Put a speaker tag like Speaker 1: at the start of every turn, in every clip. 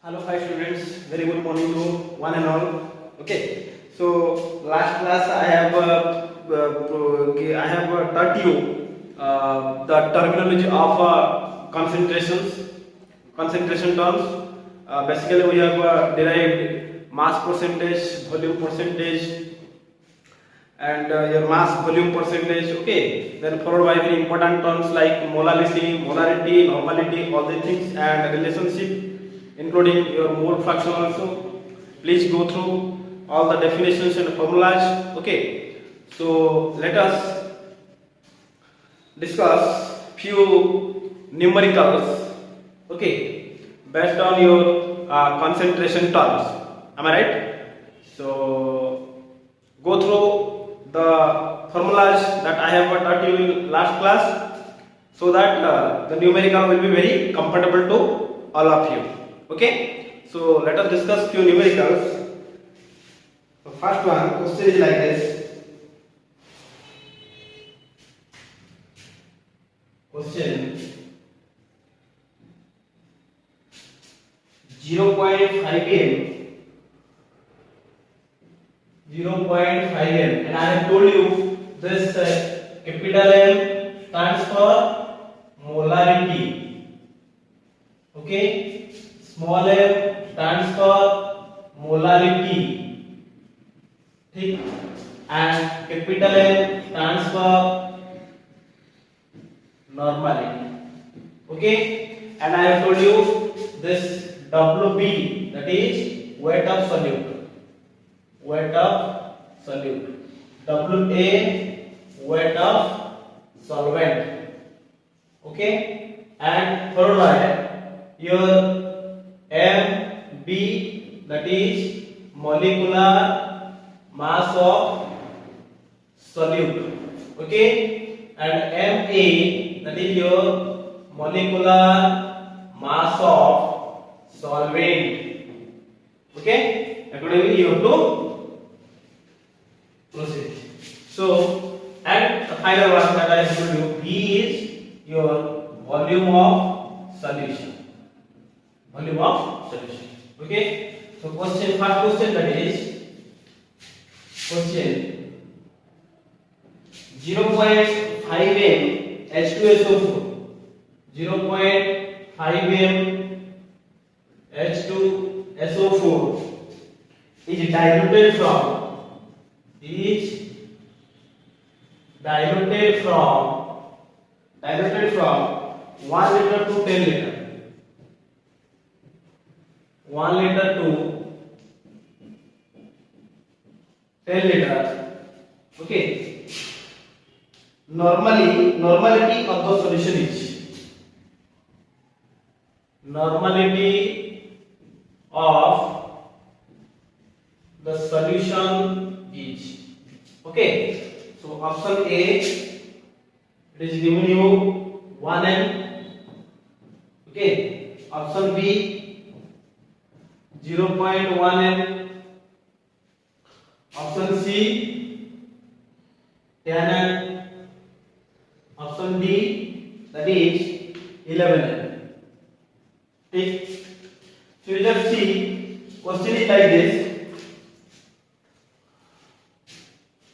Speaker 1: Hello, hi students. Very good morning to one and all. Okay. So last class I have taught you the terminology of concentration terms. Basically, we have derived mass percentage, volume percentage, and your mass volume percentage. Okay. Then followed by very important terms like molarity, normality, all the things, and relationship, including your mole fraction also. Please go through all the definitions and formulas. Okay, so let us discuss few numericals. Okay, based on your concentration terms. Am I right? So go through the formulas that I have taught you in last class, so that the numerical will be very comfortable to all of you. Okay, so let us discuss few numericals. The first one question is like this. Question 0.5 m, 0.5 m, and I have told you this capital M stands for molarity. Okay, small m stands for molarity. ठीक, and capital M stands for normality. Okay, and I have told you this WB, that is weight of solute. Weight of solute. WA, weight of solvent. Okay, and followed by your MB, that is molecular mass of solute. Okay, and Ma, that is your molecular mass of solvent. Okay, accordingly you have to proceed. So, and the final one that I have told you, V is your volume of solution. Volume of solution. Okay, so first question, that is question 0.5 m H2SO4. 0.5 m H2SO4 is diluted from 1 liter to 10 liter. 1 liter to 10 liter. Okay. Normality of the solution is, normality of the solution is. Okay. So option A, it is given you 1 m. Okay. Option B, 0.1 m. Option C, 10 m. Option D, that is 11 m. Okay. So let's see. Question is like this.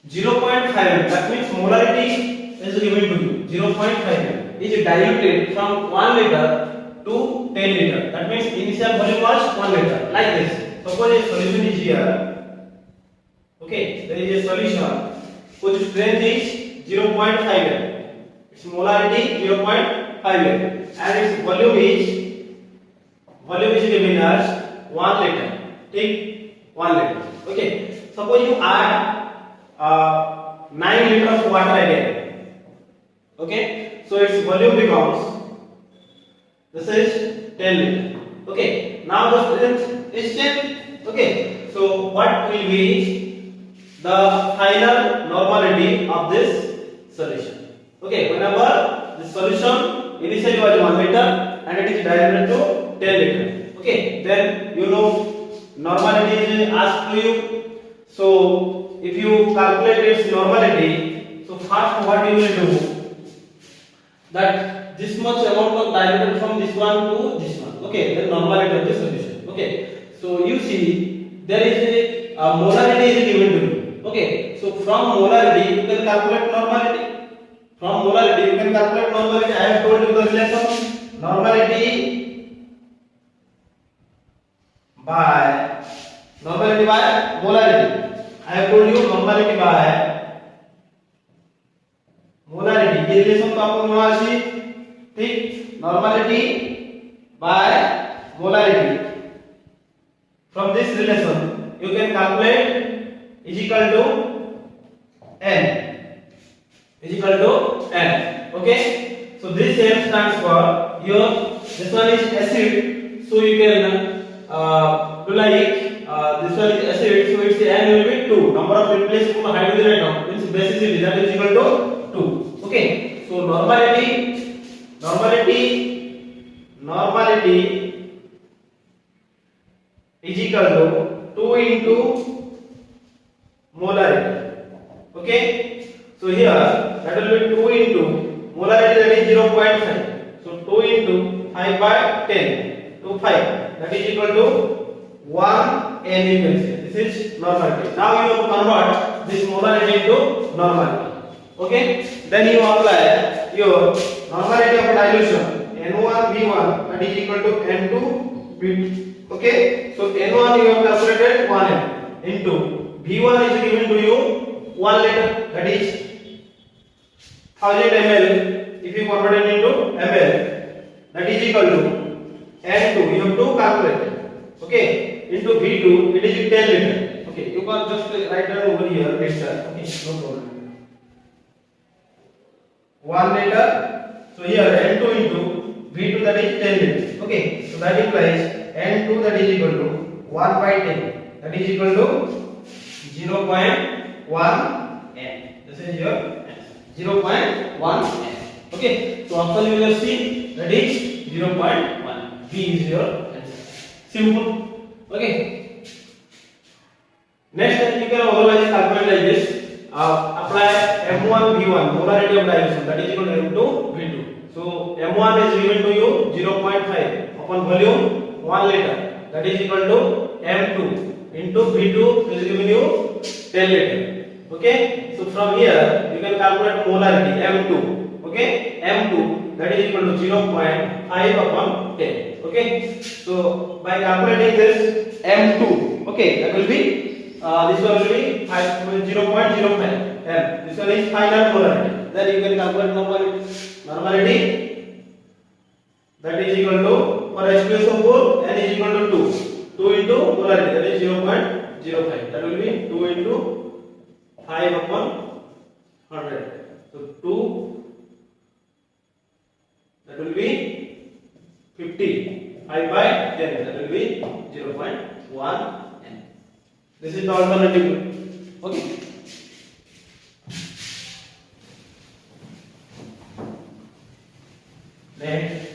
Speaker 1: 0.5 m, that means molarity is given to you. 0.5 m is diluted from 1 liter to 10 liter. That means initial volume was 1 liter. Like this. Suppose a solution is here. Okay, there is a solution whose strength is 0.5 m. Its molarity 0.5 m, and its volume is given as 1 liter. Take 1 liter. Okay. Suppose you add 9 liter of water again. Okay. So its volume becomes, this is 10 liter. Okay. Now the strength is 10. Okay. So what will be the final normality of this solution? Okay, whenever the solution initially was 1 liter and it is diluted to 10 liter. Okay, then you know normality is asked to you. So if you calculate its normality, so first what you will do, that this much amount of diluted from this one to this one. Okay, the normality of the solution. Okay, so you see there is a molarity is given to you. Okay, so from molarity you can calculate normality. From molarity you can calculate normality. I have told you the relation normality by molarity. I have told you normality by molarity. ये relation तो आपको मालूम है, ठीक? Normality by molarity. From this relation you can calculate is equal to n. Is equal to n. Okay, so this n stands for your, this one is acid, so you can do like this one is acid, so its n will be 2. Number of replaceable hydrogen atom means basically that is equal to 2. Okay, so normality is equal to 2 into molarity. Okay, so here that will be 2 into molarity, that is 0.5. So 2 into 5 by 10 to 5, that is equal to 1 n. You can say this is normality. Now you have to convert this molarity into normality. Okay, then you apply your normality of dilution N1V1, that is equal to N2V2. Okay, so N1 you have calculated 1n into V1 is given to you 1 liter, that is 1000 ml. If you convert it into ml, that is equal to N2, you have to calculate. Okay, into V2 it is 10 liter. Okay, you can just write down over here liter. Okay, no problem. 1 liter. So here N2 into V2, that is 10 liters. Okay, so that implies N2 that is equal to 1 by 10, that is equal to 0.1 n. This is your answer, 0.1 n. Okay, so option you will see that is 0.1. B is your answer. Simple. Okay. Next you can otherwise calculate like this. Apply M1V1, molarity of dilution, that is equal to M2V2. So M1 is given to you 0.5 upon volume 1 liter, that is equal to M2 into V2 is given you 10 liter. Okay, so from here you can calculate molarity M2. Okay, M2 that is equal to 0.5 upon 10. Okay, so by calculating this M2, okay, that will be this one will be 0.05 and this one is final molarity. Then you can calculate normality, that is equal to, for H2SO4 n is equal to 2 into molarity, that is 0.05, that will be 2 into 5 upon 100. So 2, that will be 50, 5 by 10, that will be 0.1 n. This is the alternative. Okay. Next.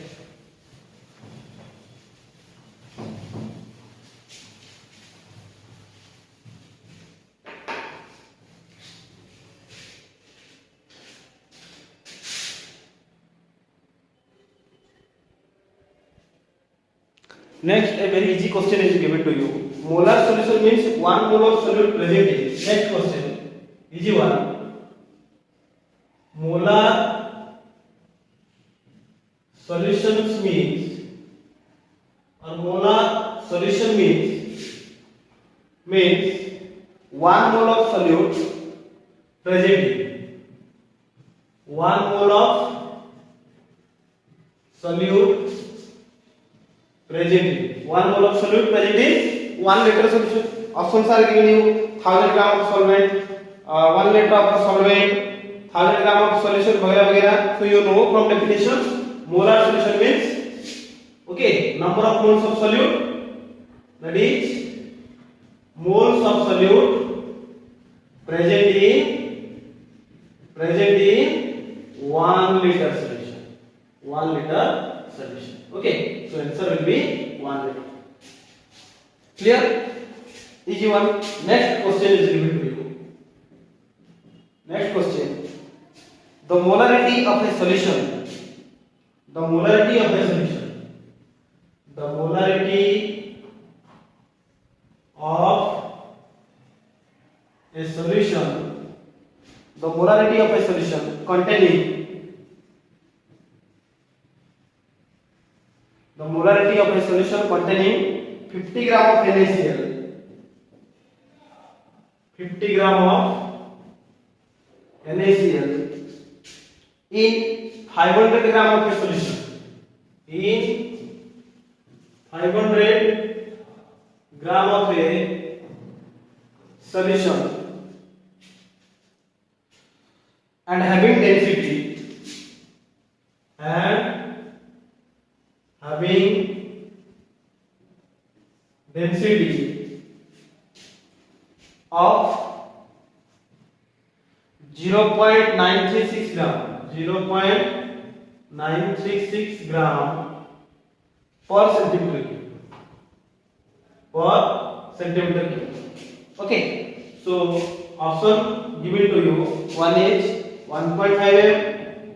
Speaker 1: Next, a very easy question is given to you. Molar solution means 1 mole of solute present in. Next question, easy one. Molar solutions means, or molar solution means 1 mole of solute present in. 1 mole of solute present in. 1 mole of solute present in 1 liter solution. Options are given you: 1000 gram of solvent, 1 liter of solvent, 1000 gram of solution, वगैरह वगैरह. So you know from definition, molar solution means, okay, number of moles of solute, that is moles of solute present in 1 liter solution. 1 liter solution. Okay, so answer will be 1 liter. Clear? Easy one. Next question is given to you. Next question. The molarity of a solution. The molarity molarity of a solution containing the molarity of a solution containing 50 gram of NaCl, 50 gram of NaCl in 500 gram of a solution, in 500 gram of a solution and having density of 0.936 gram, 0.936 gram per centimeter cube, per centimeter cube. Okay, so option given to you, one is 1.5 m,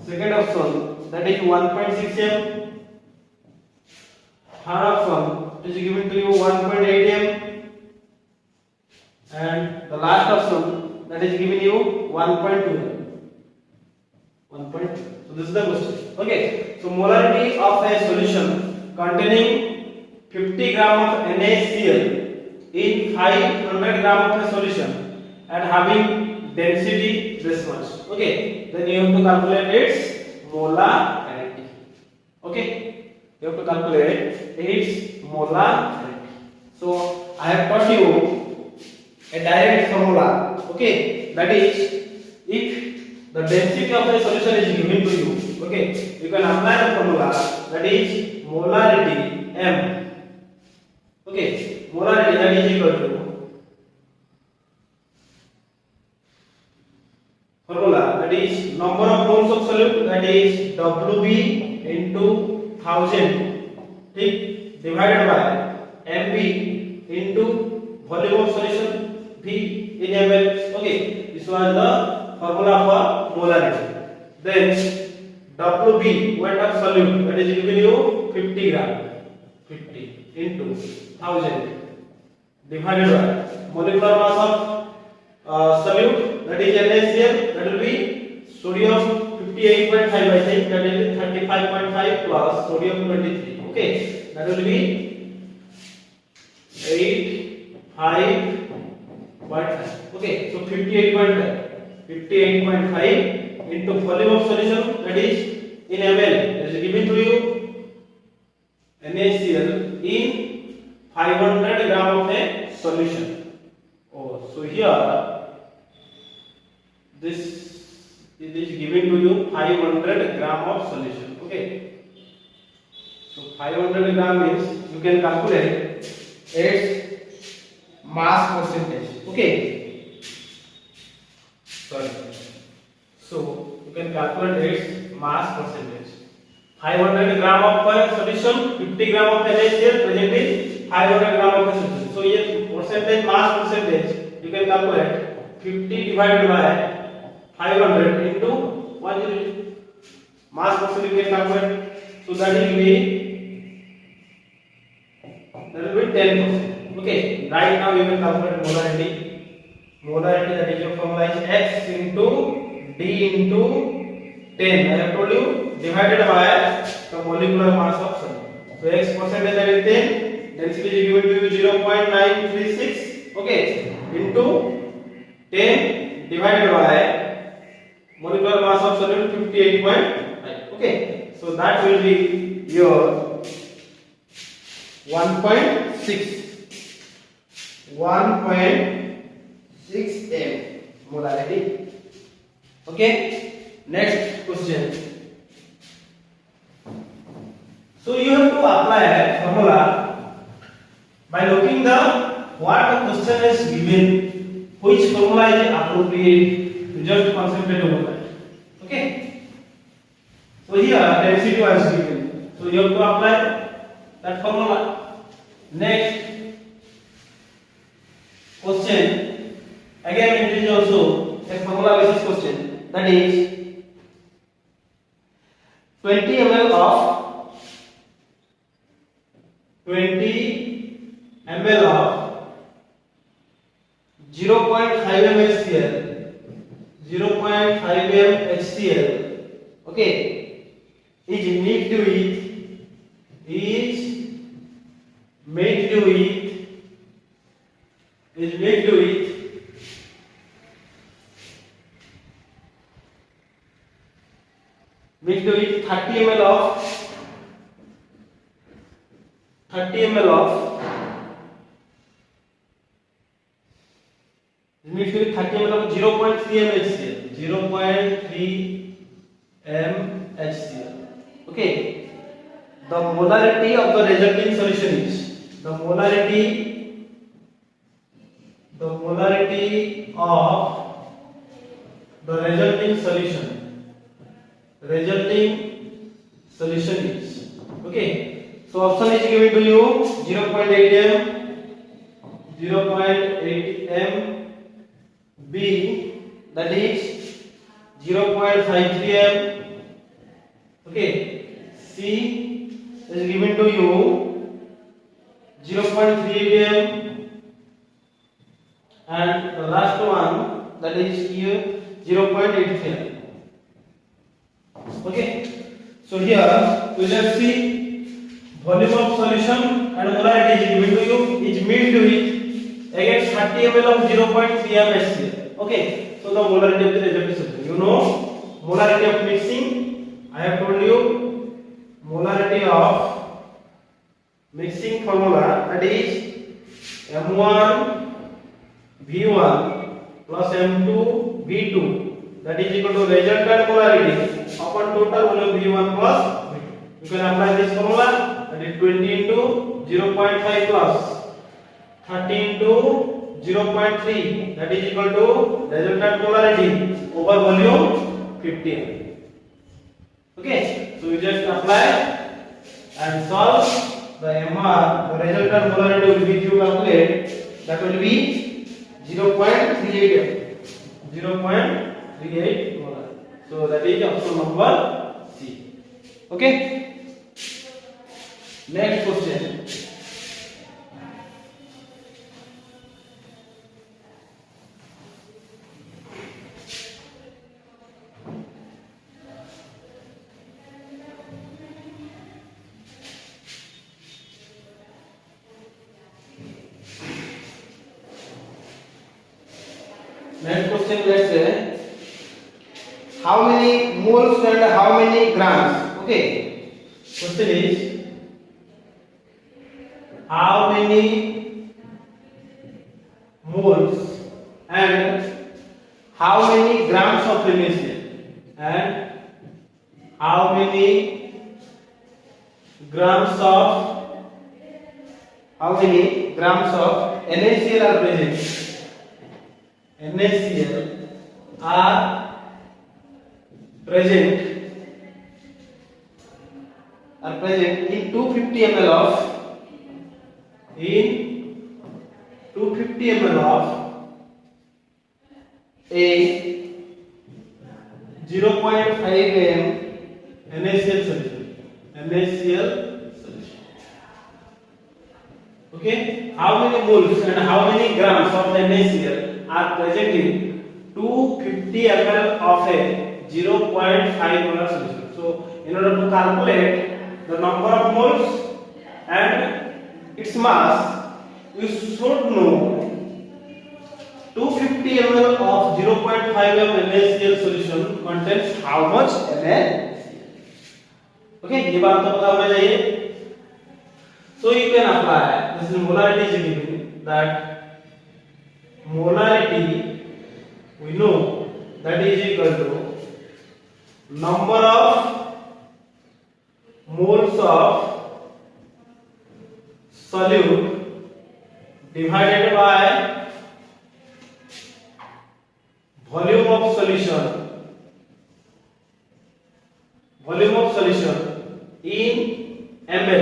Speaker 1: second option that is 1.6 m, third option is given to you 1.8 m, and the last option that is given you 1.2 m. 1.2. So this is the question. Okay, so molarity of a solution containing 50 gram of NaCl in 500 gram of a solution and having density this much. Okay, then you have to calculate its molarity. Okay, you have to calculate its molarity. So I have taught you a direct formula. Okay, that is, if the density of a solution is given to you, okay, you can apply the formula, that is molarity M. Okay, molarity that is equal to formula, that is number of moles of solute, that is Wb into 1000, ठीक, divided by Mb into volume of solution V in ml. Okay, this was the formula for molarity. Then Wb, weight of solute, that is given you 50 gram, 50 into 1000 divided by molecular mass of solute, that is NaCl, that will be sodium 58.5, I think, that is 35.5 plus sodium 23. Okay, that will be 85.5. Okay, so 58.5 into volume of solution, that is in ml, that is given to you NaCl in 500 gram of a solution. Oh, so here this it is given to you 500 gram of solution. Okay, so 500 gram means you can calculate its mass percentage. Okay, sorry, so you can calculate its mass percentage. 500 gram of a solution, 50 gram of NaCl present in 500 gram of a solution. So ये percentage, mass percentage you can calculate 50 divided by 500 into 100. Mass percentage you can calculate. So that will be 10%. Okay, right now you can calculate molarity. Molarity, that is your formula is X into D into 10. I have told you, divided by the molecular mass of solute. So X percentage, that is 10. Density is given to you 0.936. Okay, into 10 divided by molecular mass of solute 58.5. Okay, so that will be your 1.6 m molarity. Okay, next question. So you have to apply a formula by looking the what the question is given, which formula is appropriate. You just concentrate over that. Okay, so here density was given, so you have to apply that formula. Next question, again it is also a formula basis question, that is 20 ml of 0.5 0.5 m HCl, 0.5 m HCl, okay, is mixed with mixed with 30 ml of 30 ml of mixed with 30 ml of 0.3 m HCl, 0.3 m HCl, okay. The molarity of the resulting solution is the molarity of the resulting solution is, okay. So option is given to you 0.8 m, 0.8 m, B, that is 0.53 m, okay. C is given to you 0.38 m, and the last one, that is here 0.83 m, okay. So here we just see volume of solution and molarity is given to you, is mixed with again 30 ml of 0.3 m HCl, okay. So the molarity of the resulting solution, you know molarity of mixing, I have told you molarity of mixing formula, that is M1 V1 plus M2 V2, that is equal to resultant molarity upon total volume V1 plus V2. You can apply this formula, that is 20 into 0.5 plus 30 into 0.3, that is equal to resultant molarity over volume 50 ml. Okay, so you just apply and solve the MR, the resultant molarity will be, if you calculate, that will be 0.38 molar. So that is option number C. Okay, next question. Next question, let's say how many moles and how many grams, okay. Question is how many moles and how many grams of NaCl, and how many grams of NaCl are present. NaCl are present in 250 ml of a 0.5 m NaCl solution. Okay, how many moles and how many grams of NaCl are present in 250 ml of a 0.5 molar solution. So in order to calculate the number of moles and its mass, you should know 250 ml of 0.5 m NaCl solution contains how much NaCl. Okay, ये बात तो पता होना चाहिए. So you can apply, this is molarity is given, that molarity we know that is equal to number of moles of solute divided by volume of solution in ml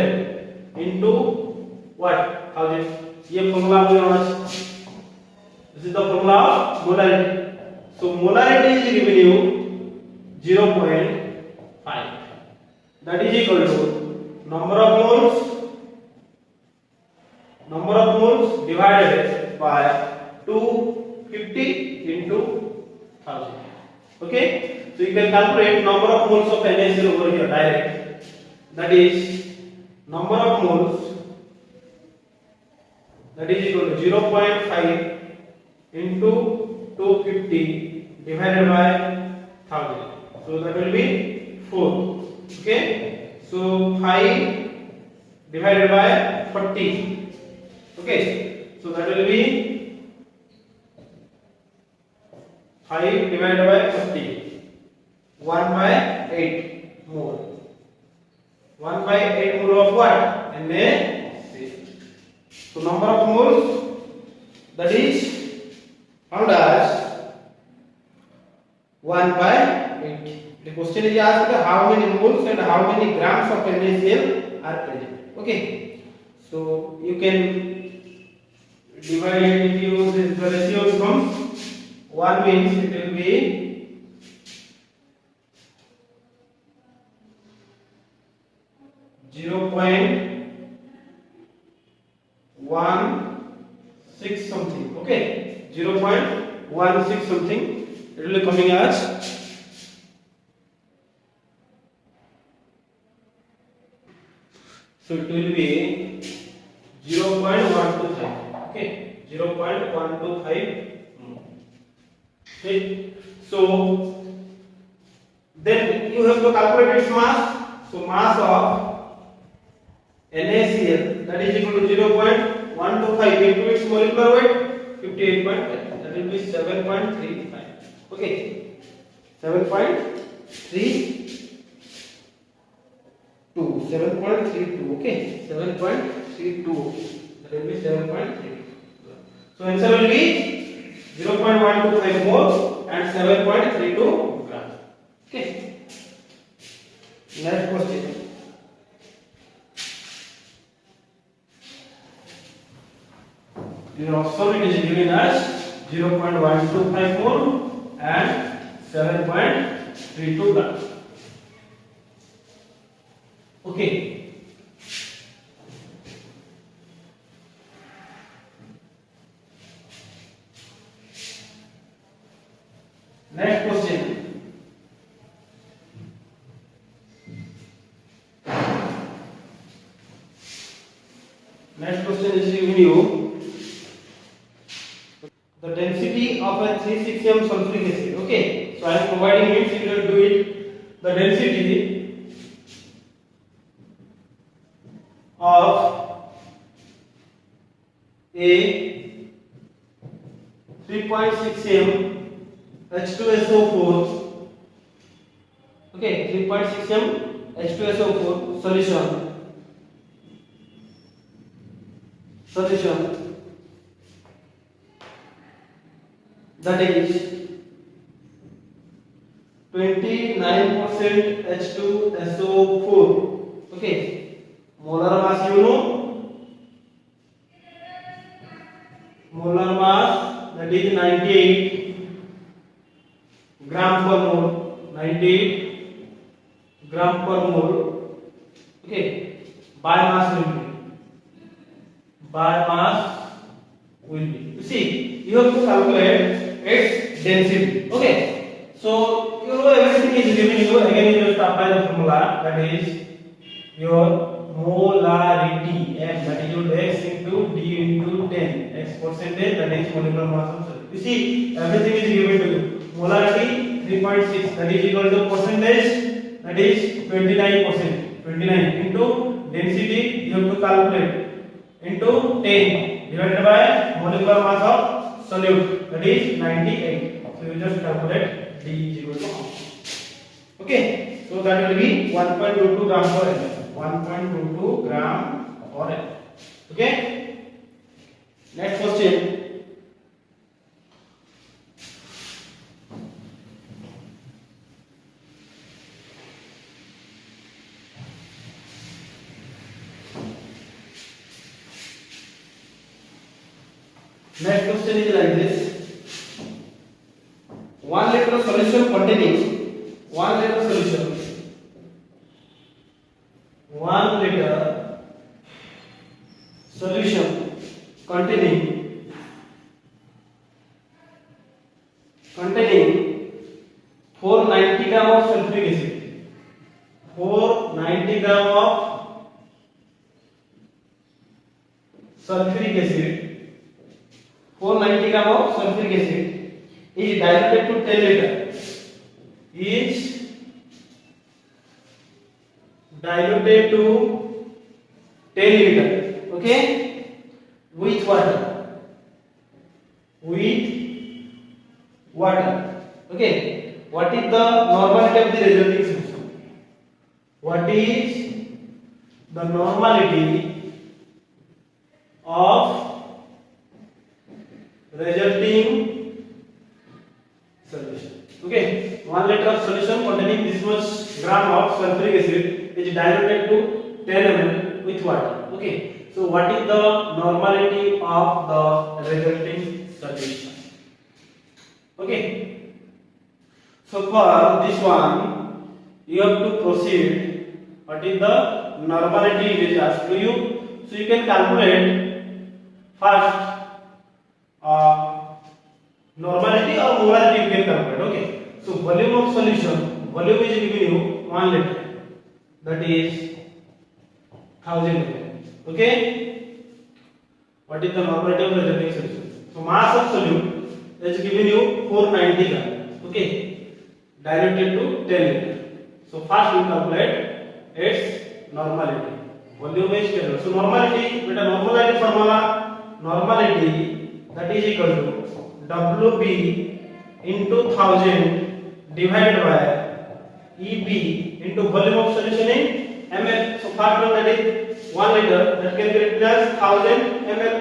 Speaker 1: into what? How this? ये formula आपको याद होना चाहिए. This is the formula of molarity. So molarity is given you 0.5. That is equal to number of moles divided by 250 50 into 1000. Okay, so you can calculate number of moles of NaCl over here direct. That is number of moles, that is equal to 0.5 into 250 divided by 1000. So that will be 4. Okay, so 5 divided by 40. Okay, so that will be 5 divided by 40. 1 by 8 mole. 1 by 8 mole of what? NaCl. So number of moles, that is found as 1 by 8. The question is asked how many moles and how many grams of NaCl are present. Okay, so you can divide it. If you the ratio becomes 1 means it will be 0.16 something. Okay, 0.16 something. It will be coming as so it will be 0.125. Okay, 0.125. Okay, so then you have to calculate its mass. So mass of NaCl, that is equal to 0.125 into its molecular weight 58.5. That will be 7.35. Okay, 7.32. 7.32. Okay, 7.32. That will be 7.32. So answer will be 0.125 moles and 7.32 grams. Okay. Next question. You observe it is given as 0.125 mole and 7.32 grams. Okay. Next question. Next question is giving you the density of a 3,6M sulfuric acid. Okay, so I am providing hints, you will do it. The density of a 3.6M H2SO4, okay, 3.6M H2SO4 solution that is 29% H2SO4. Okay, molar mass you know, molar mass that is 98 gram per mole, 98 gram per mole. Okay, biomass will be. You see, you have to calculate its density. Okay, so you know everything is given you. Again, you just apply the formula, that is your molarity, M, that is your X into D into 10, X percentage, that is molecular mass of solid. You see, everything is given to you. Molarity 3.6, that is equal to percentage, that is 29%. 29 into density, you have to calculate into 10 divided by molecular mass of solute, that is 98. So you just calculate D is equal to how. Okay, so that will be 1.22 gram per ml. 1.22 gram per ml. Okay. Next question. Next question is like this. 1 liter solution containing 1 liter solution. 1 liter solution containing sulfuric acid, 490 gram of sulfuric acid is diluted to 10 liter, is diluted to 10 liter, okay, with water, okay. What is the normality of the resulting solution? What is the normality of resulting solution? Okay, 1 liter of solution containing this much gram of sulfuric acid is diluted to 10 ml with water. Okay, so what is the normality of the resulting solution? Okay, so for this one you have to proceed. What is the normality it is asked to you, so you can calculate first normality or molarity you can calculate. Okay, so volume of solution, volume is given you 1 liter, that is 1000 ml. Okay, what is the normality of resulting solution? So mass of solute is given you 490 gram, okay, diluted to 10 liter. So first we calculate its normality. Volume is 10. So normality, with a normality formula, normality that is equal to WB into 1000 divided by EB into volume of solution in ml. So first one, that is 1 liter, that can be written as 1000 ml.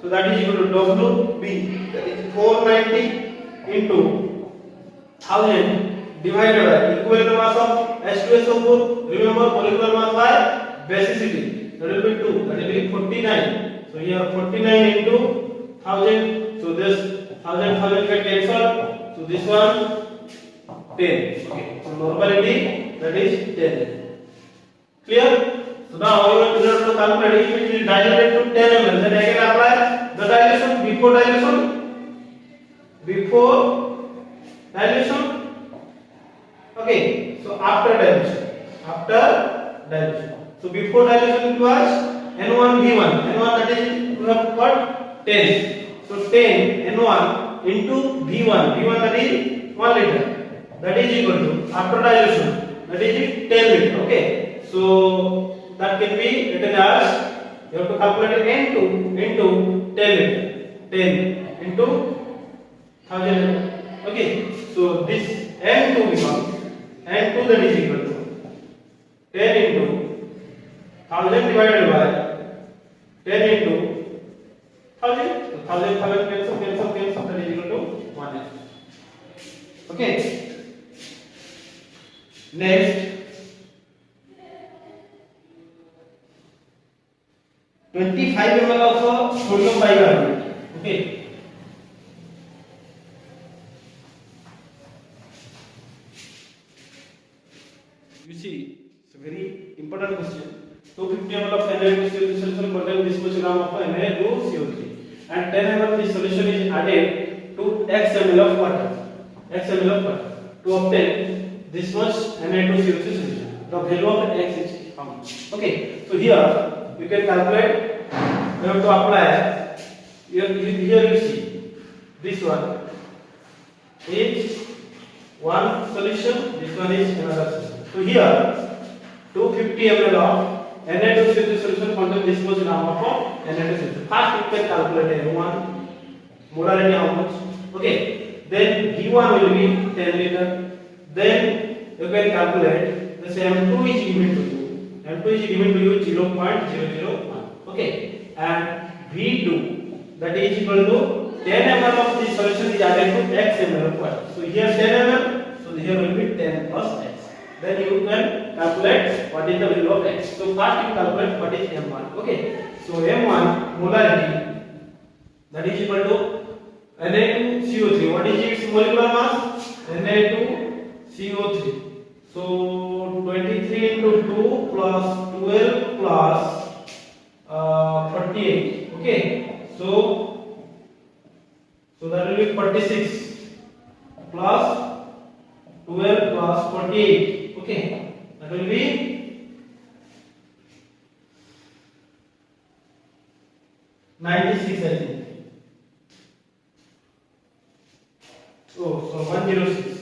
Speaker 1: So that is equal to WB, that is 490 into 1000 divided by equivalent mass of H2SO4. Remember molecular mass by basicity, that will be 2, that will be 49. So here 49 into 1000. So this 1000 get cancelled. So this one 10. Okay, so normality that is 10. Clear? So now we have to calculate if it is diluted to 10 ml. Then again apply the dilution, before dilution. Okay, so after dilution. So before dilution it was N1V1. N1 that is we have got 10. So 10 N1 into V1. V1 that is 1 liter. That is equal to after dilution, that is 10 liter. Okay, so that can be written as, you have to calculate N2 into 10 liter. 10 into 1000 liter. Okay, so this N2 becomes N2 that is equal to 10 into 1000 divided by 10 into 1000. So 1000 cancel, that is equal to 1. Okay. Next, 25 ml of sodium bicarbonate. Okay. You see, it's a very important question. 250 ml of Na2CO3 solution contains this much gram of Na2CO3, and 10 ml of this solution is added to X ml of water to obtain this much Na2CO3 solution. The value of X is found. Okay, so here you can calculate. You have to apply. Here you see this one is one solution. This one is another solution. So here 250 ml of Na2CO3 solution contains this much gram of Na2CO3. First you can calculate N1 molarity how much. Okay, then V1 will be 10 liter. Then you can calculate the M2 is given to you. M2 is given to you 0.001. Okay, and V2 that is equal to 10 ml of this solution is added to X ml of water. So here 10 ml, so here will be 10 plus X. Then you can calculate what is the value of X. So first you calculate what is M1. Okay, so M1 molarity that is equal to Na2CO3. What is its molecular mass? Na2CO3. So 23 into 2 plus 12 plus 48. Okay, so that will be 46 plus 12 plus 48. Okay, that will be 96 I think. Oh, so 106.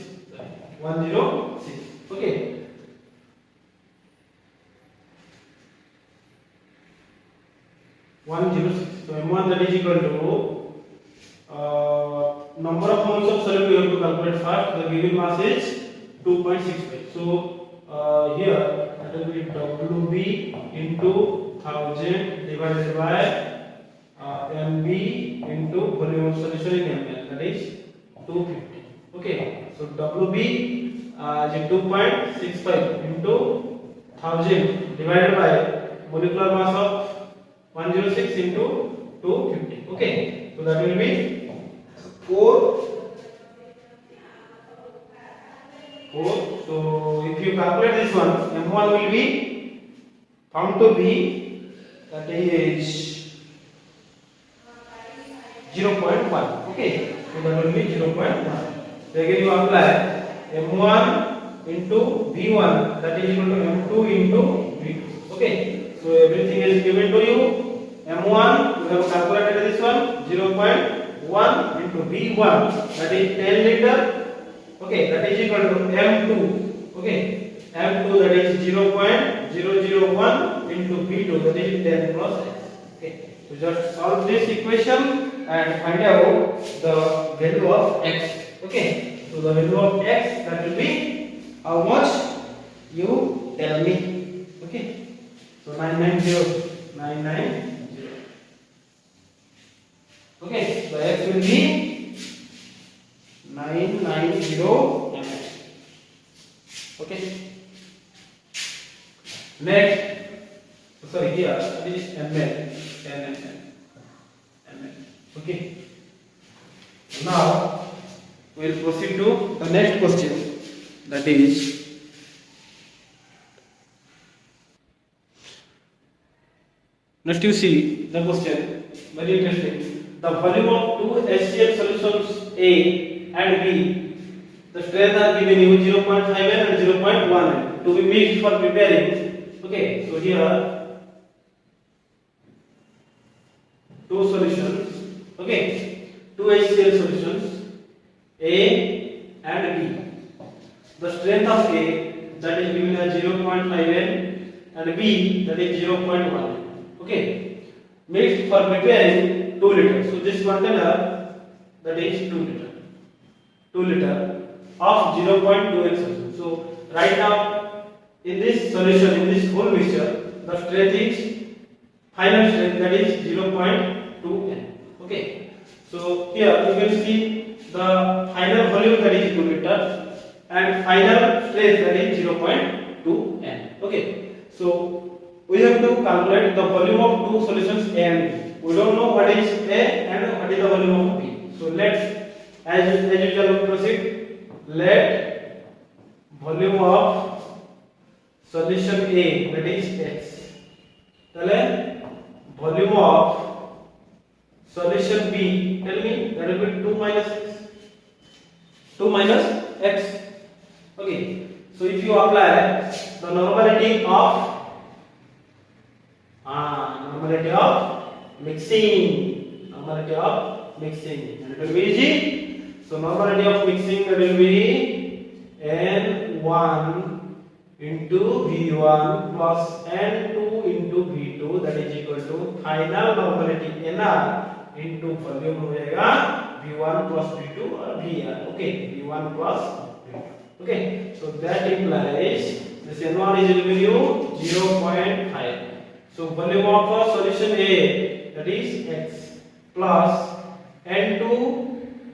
Speaker 1: 106. Okay. So M1 that is equal to number of moles of solid we have to calculate first. The given mass is 2.65. So here that will be WB into 1000 divided by MB into volume of solution in ml, that is 250. Okay, so WB is 2.65 into 1000 divided by molecular mass of 106 into 250. Okay, so that will be 4. So if you calculate this one, M1 will be found to be, that is 0.1. Okay, so that will be 0.1. So again you apply M1 into V1, that is equal to M2 into V2. Okay, so everything is given to you. M1 we have calculated this one, 0.1 into V1, that is 10 liter. Okay, that is equal to M2. Okay, M2 that is 0.001 into V2, that is 10 plus X. Okay, so just solve this equation and find out the value of X. Okay, so the value of X, that will be how much, you tell me. Okay, so 990. Okay, so X will be 990 ml. Okay, next, sorry, here it is ml, 10 ml. Okay, now we will proceed to the next question, that is next you see the question, very interesting. The volume of two HCl solutions A and B, the strength are given you 0.5 and 0.1 to be mixed for preparing. Okay, so here two solutions. Okay, two HCl solutions A and B. The strength of A, that is given as 0.5 and B, that is 0.1. Okay, mixed for preparing 2 liters. So this container, that is 2 liter. 2 liter of 0.2x solution. So right now in this solution, in this whole mixture, the strength is final strength, that is 0.2n. Okay, so here you can see the final volume, that is 2 liter, and final strength, that is 0.2n. Okay, so we have to calculate the volume of two solutions A and B. We don't know what is A and what is the volume of B. So let's, as usual, proceed. Let volume of solution A, that is X. Tell volume of solution B, tell me, that will be 2 minus X. 2 minus X. Okay, so if you apply the normality of mixing, and it will be easy. So normality of mixing, that will be N1 into V1 plus N2 into V2, that is equal to final normality NR into volume होगा V1 plus V2 or VR. Okay, V1 plus V2. Okay, so that implies this N1 is given you 0.5. So volume of solution A, that is X, plus N2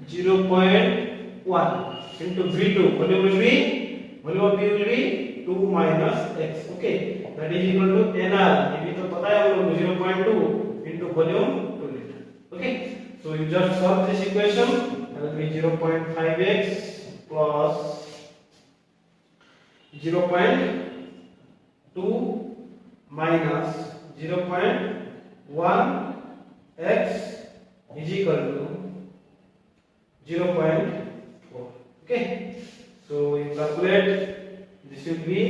Speaker 1: 0.1 into V2. Volume of B will be 2 minus X. Okay, that is equal to NR. ये तो पता है हम लोग 0.2 into volume 2 liter. Okay, so you just solve this equation. That will be 0.5x plus 0.2 minus 0.1x is equal to 0.4. Okay, so you calculate, this will be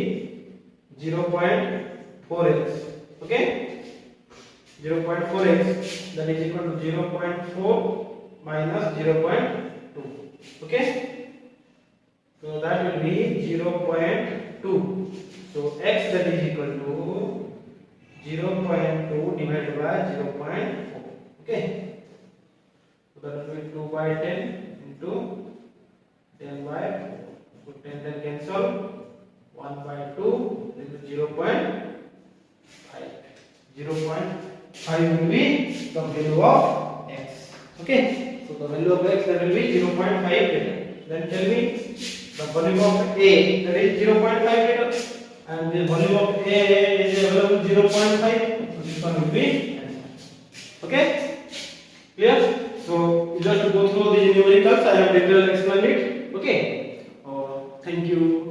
Speaker 1: 0.4x. Okay, 0.4x, that is equal to 0.4 minus 0.2. Okay, so that will be 0.2. So x that is equal to 0.2 divided by 0.4. Okay, so that will be 2 by 10 into 10 by 4. So 10 cancel, 1 by 2 into 0.5. 0.5 will be the value of x. Okay, so the value of x that will be 0.5 liter. Then tell me the volume of A, that is 0.5 liter, and the volume of A is available 0.5. So this one will be answer. Okay, clear? So you just go through the numericals. I have detailed explained it. Okay, thank you.